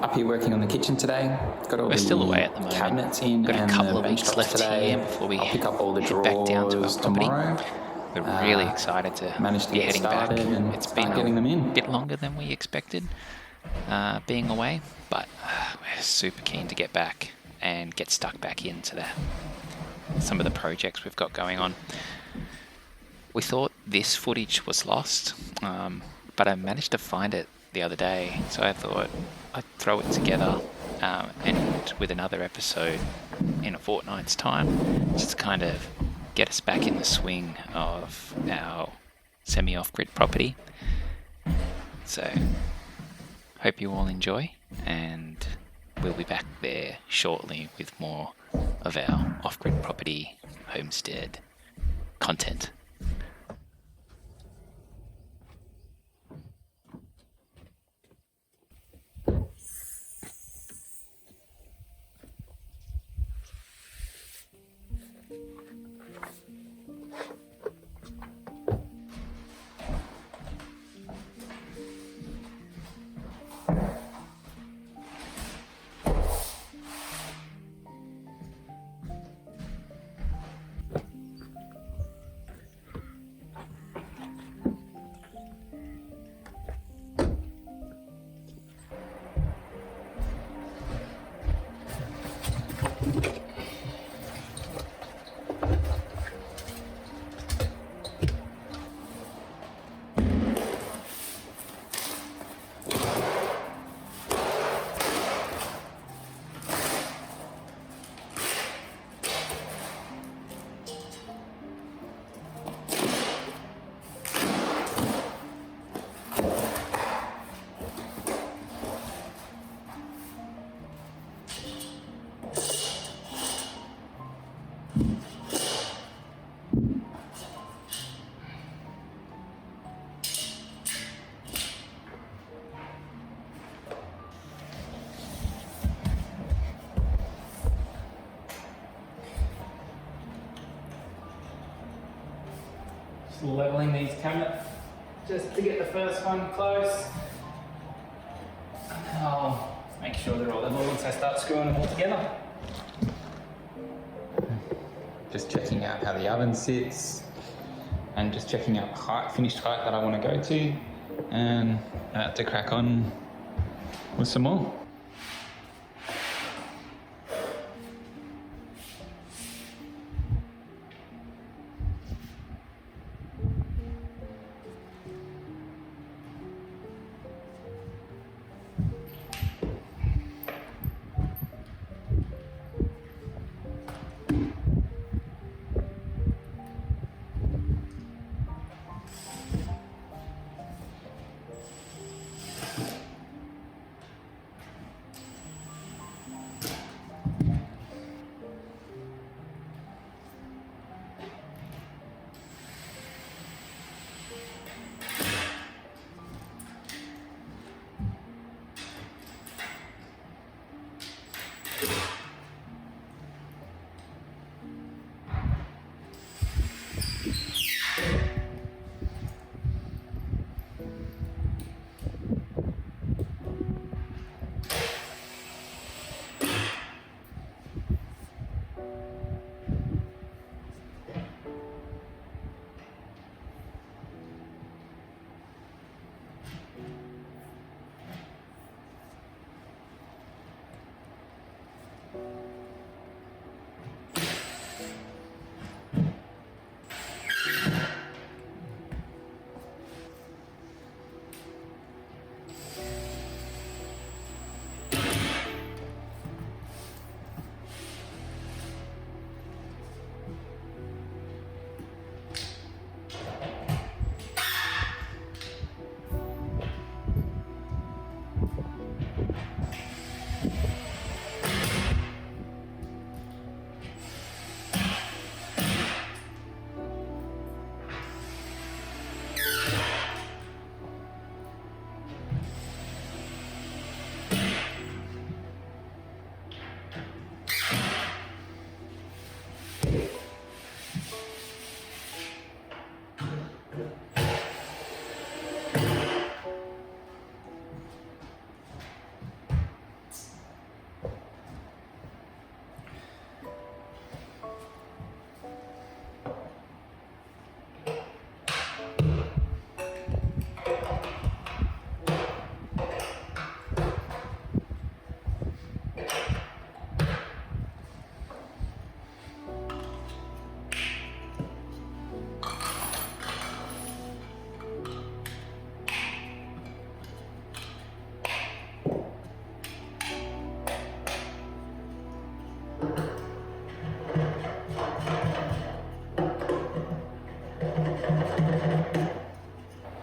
Up here working on the kitchen today. Got all We're still away at the moment. cabinets in. Got a and couple the of weeks bench left today. here before we I'll pick up all the head back down to our drawers property. tomorrow. We're really excited to Managed to be get heading back. started and It's start been getting them a in. bit longer than we expected being away, but we're super keen to get back and get stuck back into some of the projects we've got going on. We thought this footage was lost, but I managed to find it the other day, so I thought I'd throw it together and with another episode in a fortnight's time, just to kind of get us back in the swing of our semi-off-grid property. So, hope you all enjoy, and we'll be back there shortly with more of our off-grid property homestead content. Leveling these cabinets just to get the first one close. And then I'll make sure they're all level once I start screwing them all together. Just checking out how the oven sits and just checking out the height, finished height that I want to go to, and to crack on with some more.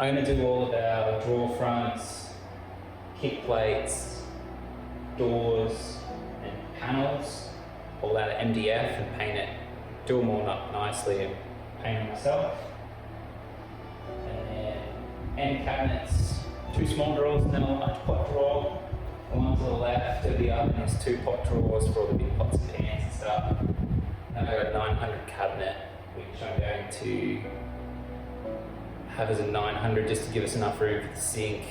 I'm going to do all of our drawer fronts, kick plates, doors and panels, all out of MDF, and paint it, do them all up nicely and paint them myself. And then end cabinets, 2 small drawers and then a large pot drawer. The one to the left of the oven is 2 pot drawers for all the big pots and pans and stuff. And I've got a 900 cabinet, which I'm going to have as a 900 just to give us enough room for the sink,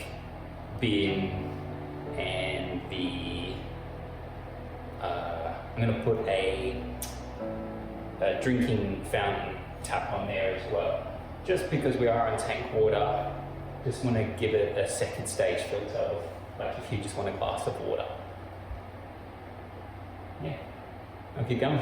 bin, and the I'm going to put a drinking fountain tap on there as well, just because we are on tank water. Just want to give it a second stage filter, like if you just want a glass of water. Yeah, I'll keep going.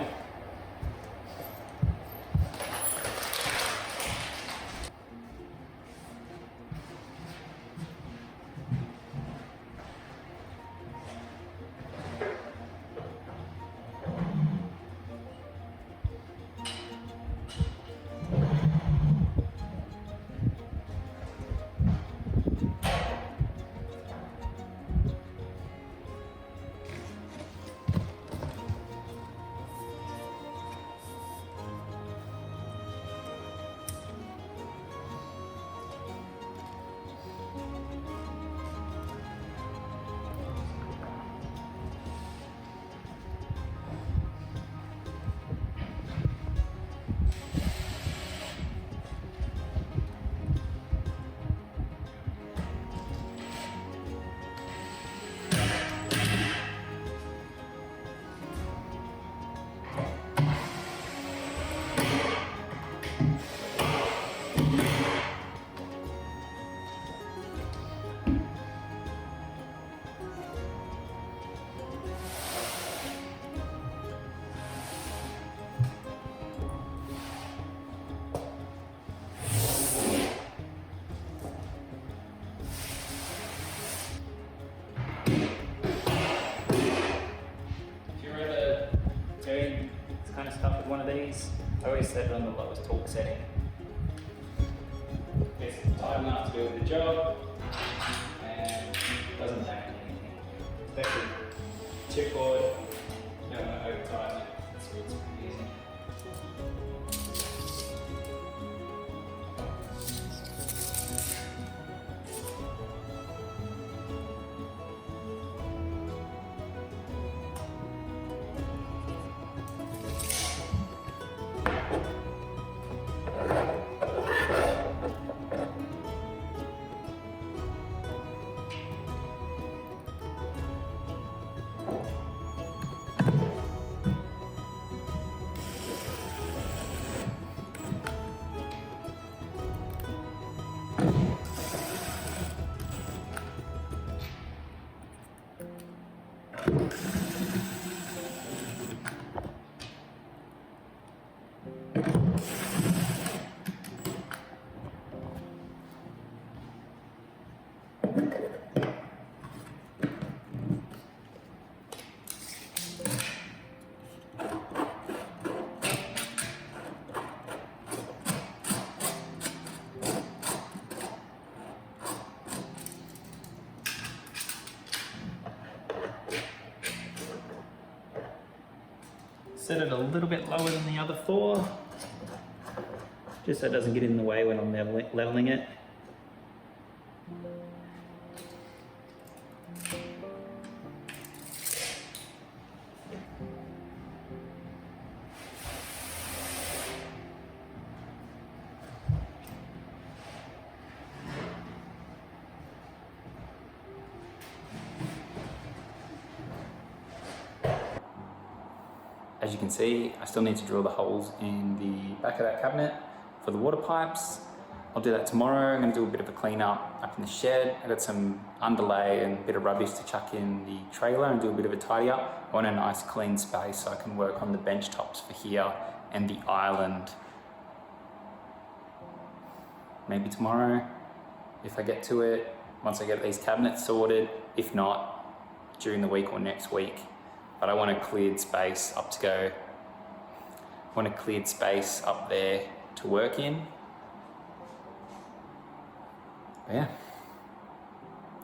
One of these, I always set it on the lowest torque setting. It's tight enough to do the job and doesn't damage anything. Especially chipboard, you don't want to over tighten it, that's what's pretty easy. Set it a little bit lower than the other 4, just so it doesn't get in the way when I'm leveling it. As you can see, I still need to drill the holes in the back of that cabinet for the water pipes. I'll do that tomorrow. I'm going to do a bit of a clean up in the shed. I've got some underlay and a bit of rubbish to chuck in the trailer and do a bit of a tidy up. I want a nice clean space so I can work on the bench tops for here and the island. Maybe tomorrow, if I get to it, once I get these cabinets sorted. If not, during the week or next week. But I want a cleared space up to go. I want a cleared space up there to work in. But yeah,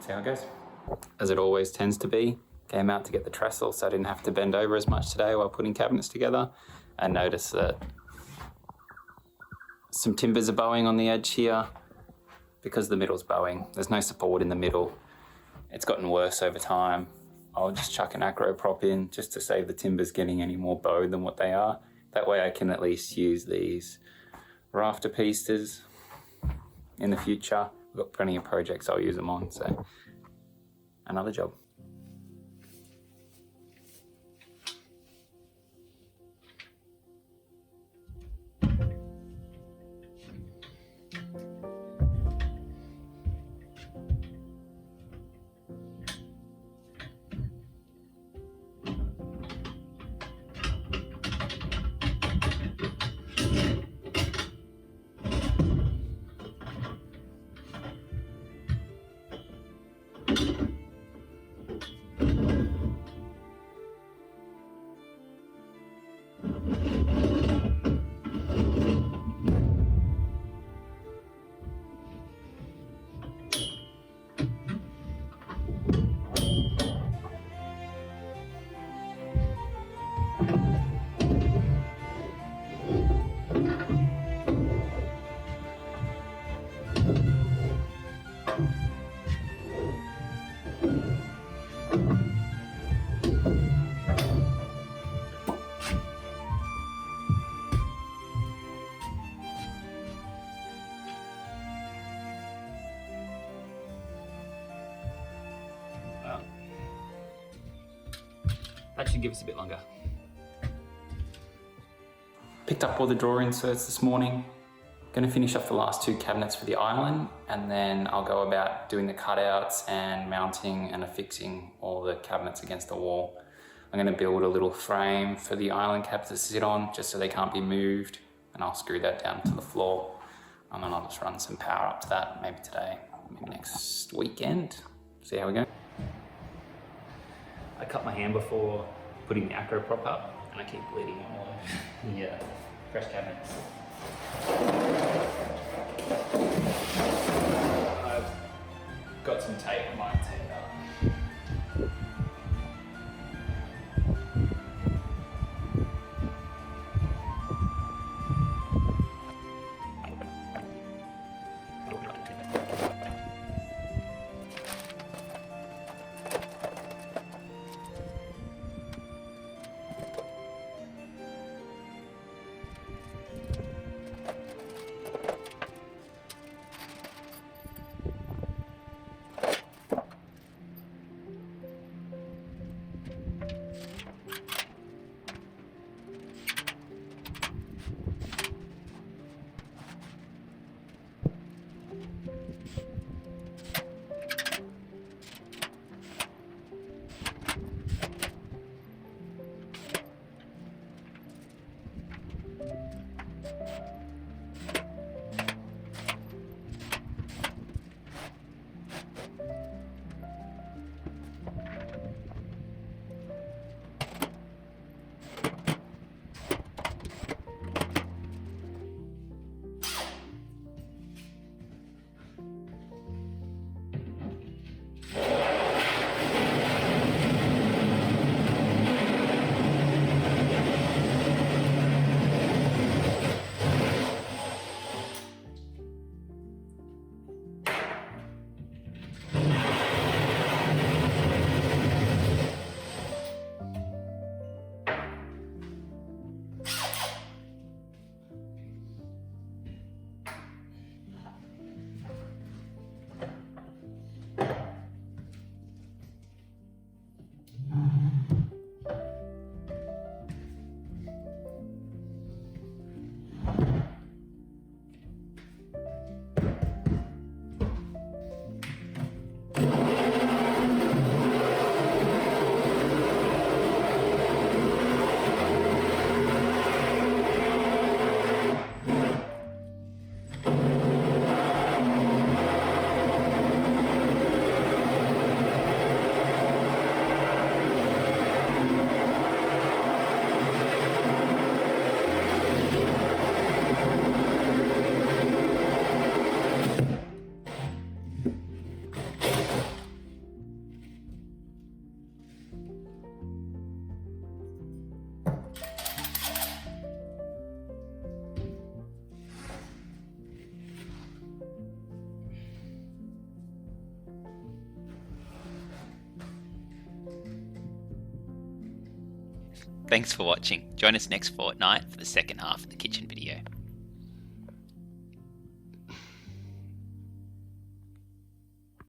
see how it goes. As it always tends to be, came out to get the trestle so I didn't have to bend over as much today while putting cabinets together. And noticed that some timbers are bowing on the edge here because the middle's bowing. There's no support in the middle. It's gotten worse over time. I'll just chuck an acro prop in just to save the timbers getting any more bowed than what they are. That way I can at least use these rafter pieces in the future. I've got plenty of projects I'll use them on, so another job. That should give us a bit longer. Picked up all the drawer inserts this morning. Going to finish off the last 2 cabinets for the island, and then I'll go about doing the cutouts and mounting and affixing all the cabinets against the wall. I'm going to build a little frame for the island cabs to sit on just so they can't be moved, and I'll screw that down to the floor, and then I'll just run some power up to that, maybe today, maybe next weekend. See how we go. I cut my hand before putting the acro prop up, and I keep bleeding all over the fresh cabinets. I've got some tape I might take up. Thanks for watching. Join us next fortnight for the second half of the kitchen video.